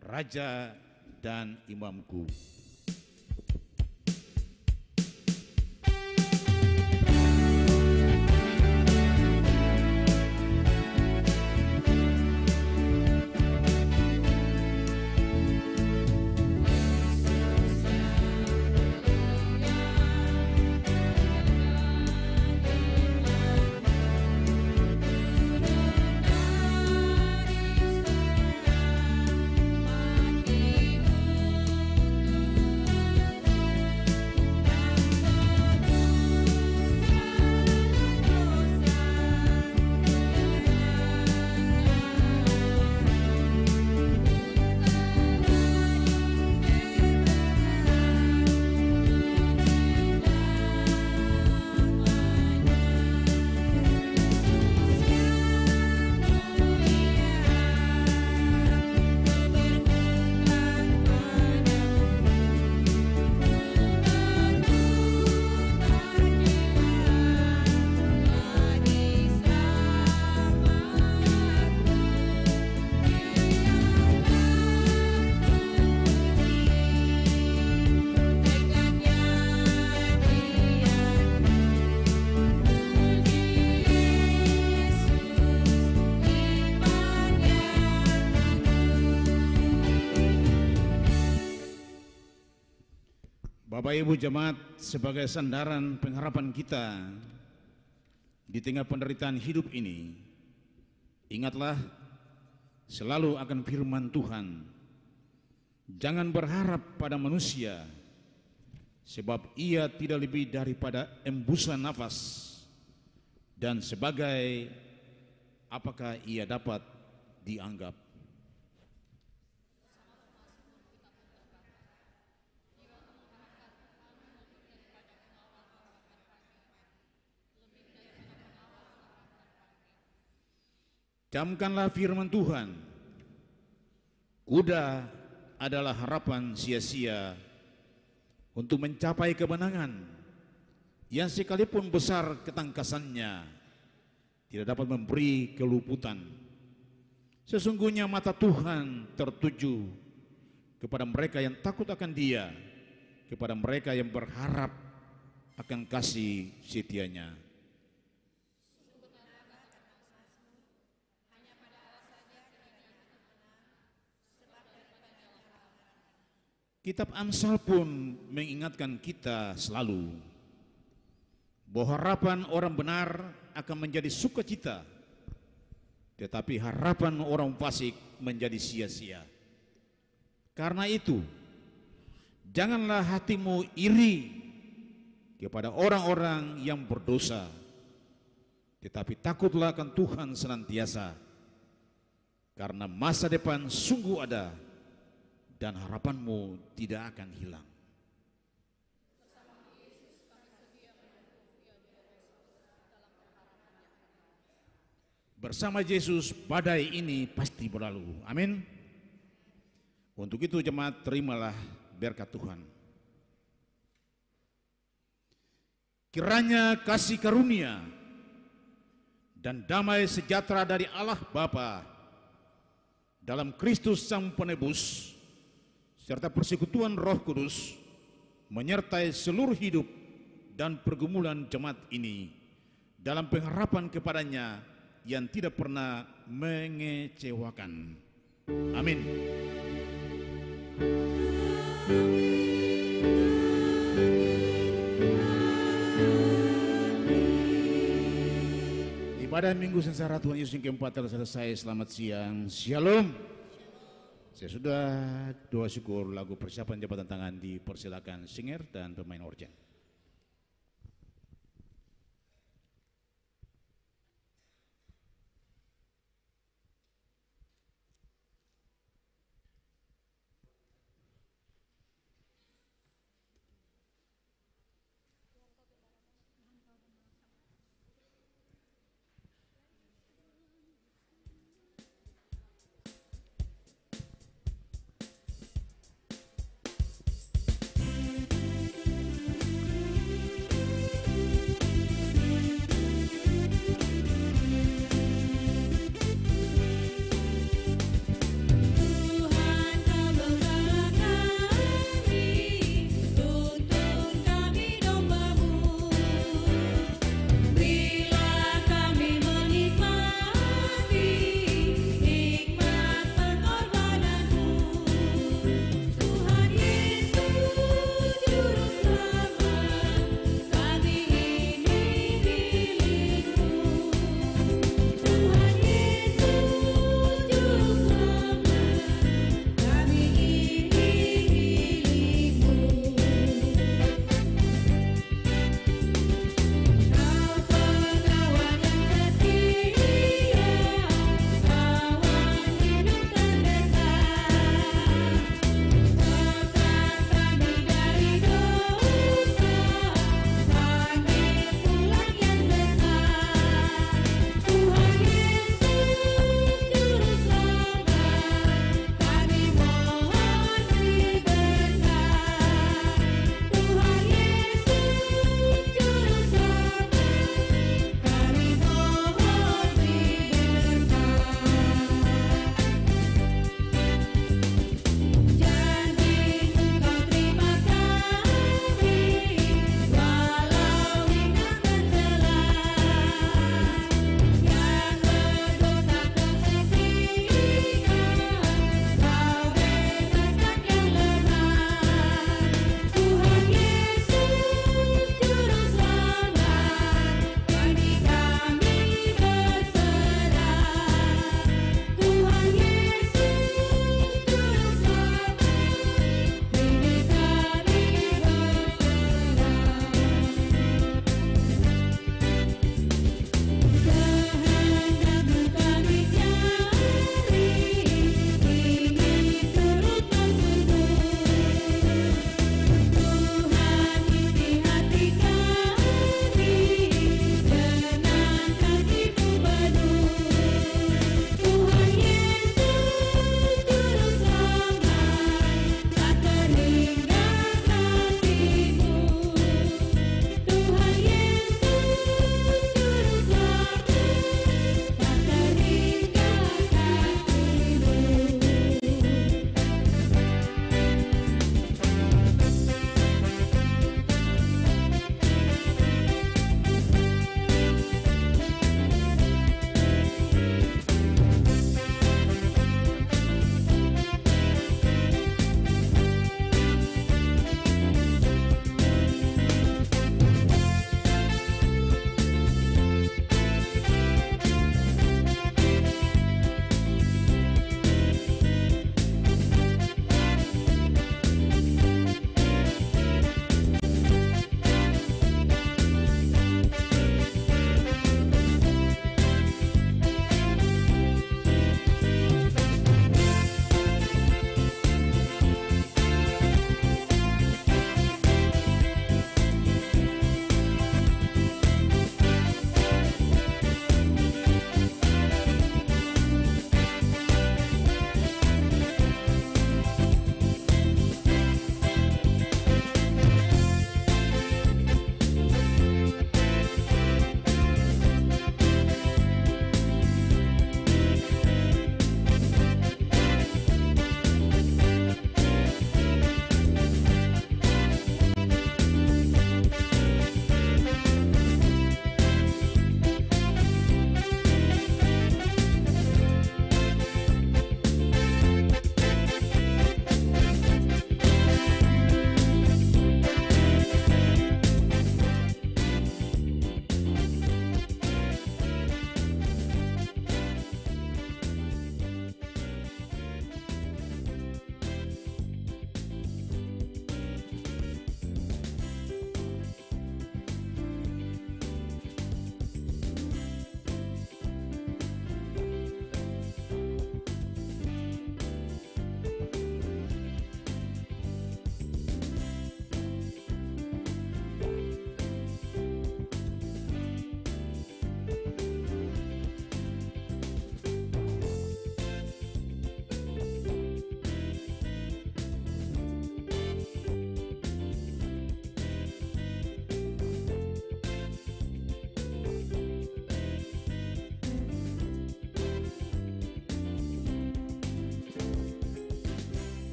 Raja dan Imamku. Bapak Ibu jemaat, sebagai sandaran pengharapan kita di tengah penderitaan hidup ini, ingatlah selalu akan firman Tuhan. Jangan berharap pada manusia, sebab ia tidak lebih daripada embusan nafas, dan sebagai apakah ia dapat dianggap. Camkanlah firman Tuhan. Kuda adalah harapan sia-sia untuk mencapai kemenangan yang sekalipun besar ketangkasannya tidak dapat memberi keluputan. Sesungguhnya mata Tuhan tertuju kepada mereka yang takut akan Dia, kepada mereka yang berharap akan kasih setianya. Kitab Amsal pun mengingatkan kita selalu bahwa harapan orang benar akan menjadi sukacita, tetapi harapan orang fasik menjadi sia-sia. Karena itu, janganlah hatimu iri kepada orang-orang yang berdosa, tetapi takutlah akan Tuhan senantiasa, karena masa depan sungguh ada dan harapanmu tidak akan hilang. Bersama Yesus badai ini pasti berlalu. Amin. Untuk itu jemaat, terimalah berkat Tuhan. Kiranya kasih karunia dan damai sejahtera dari Allah Bapa dalam Kristus Sang Penebus serta persekutuan Roh Kudus menyertai seluruh hidup dan pergumulan jemaat ini dalam pengharapan kepadanya yang tidak pernah mengecewakan. Amin. Ibadah Minggu Sengsara Tuhan Yesus yang keempat telah selesai. Selamat siang. Shalom. Sesudah doa syukur lagu persiapan jabatan tangan dipersilakan singer dan pemain organ.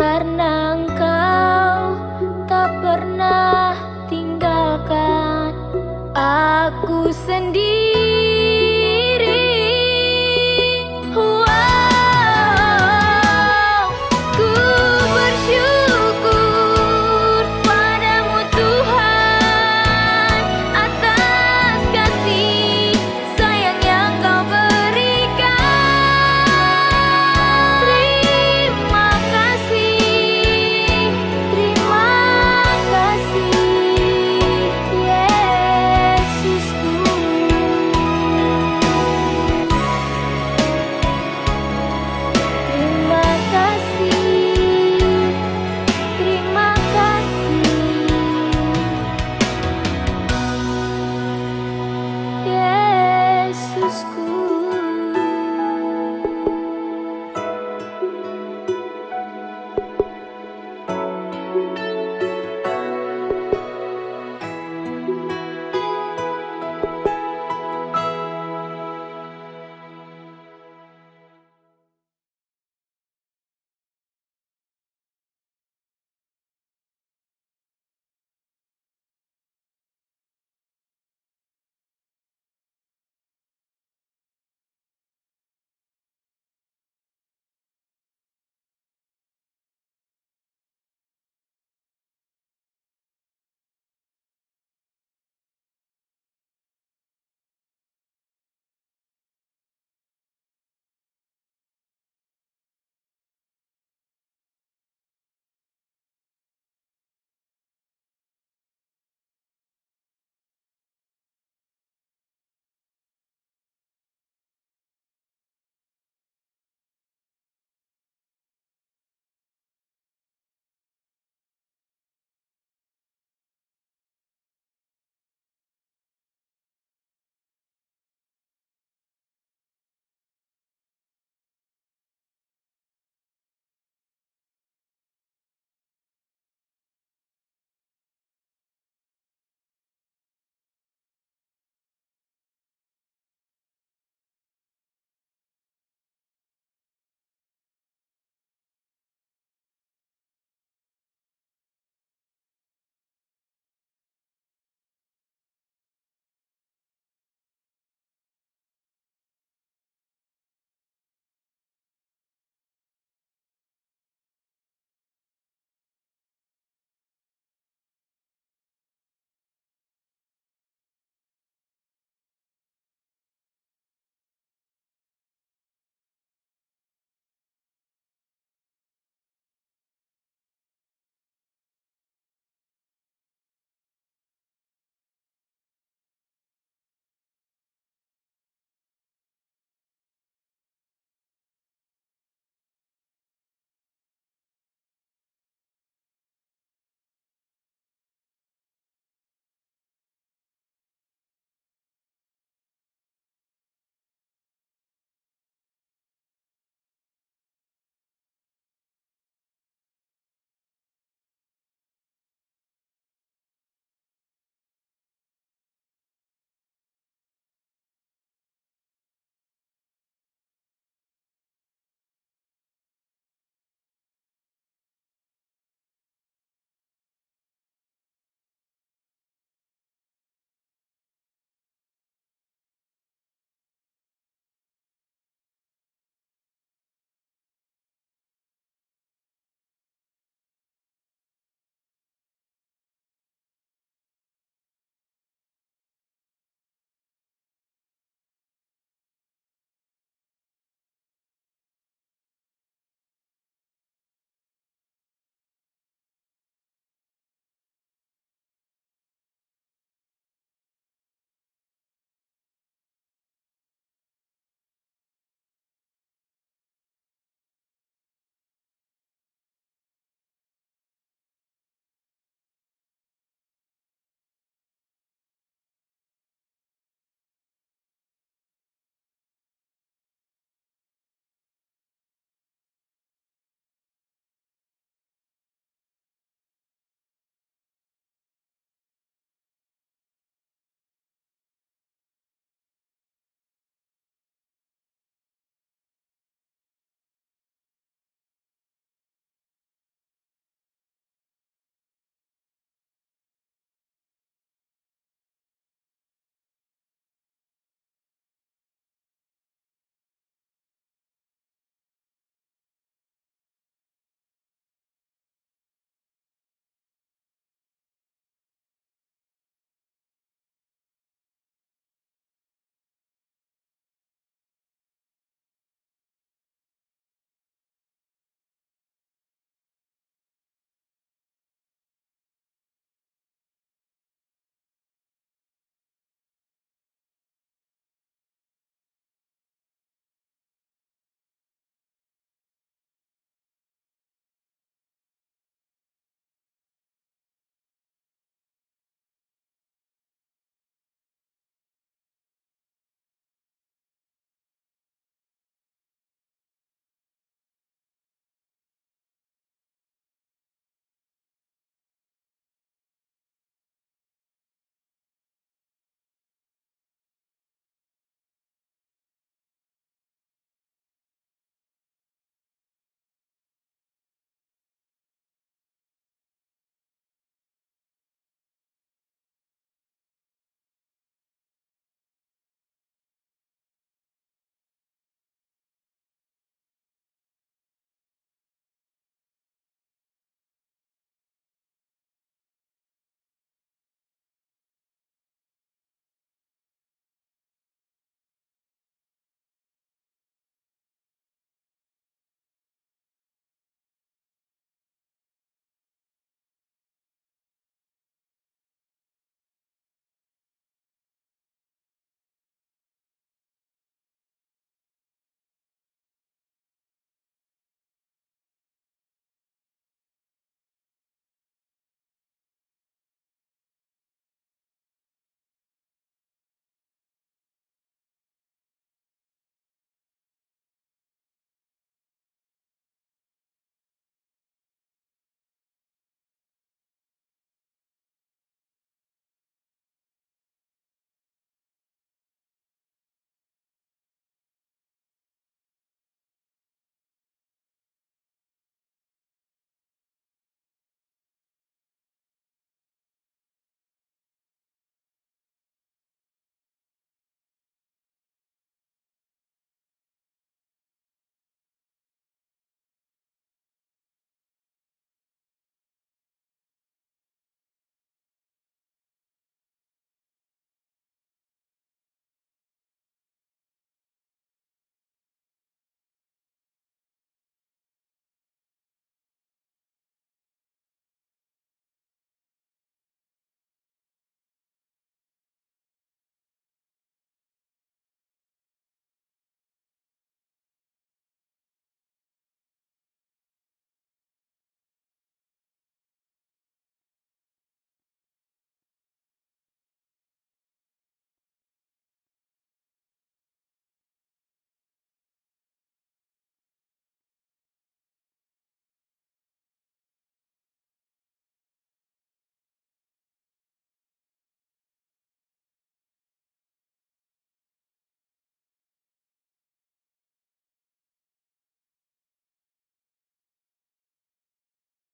karena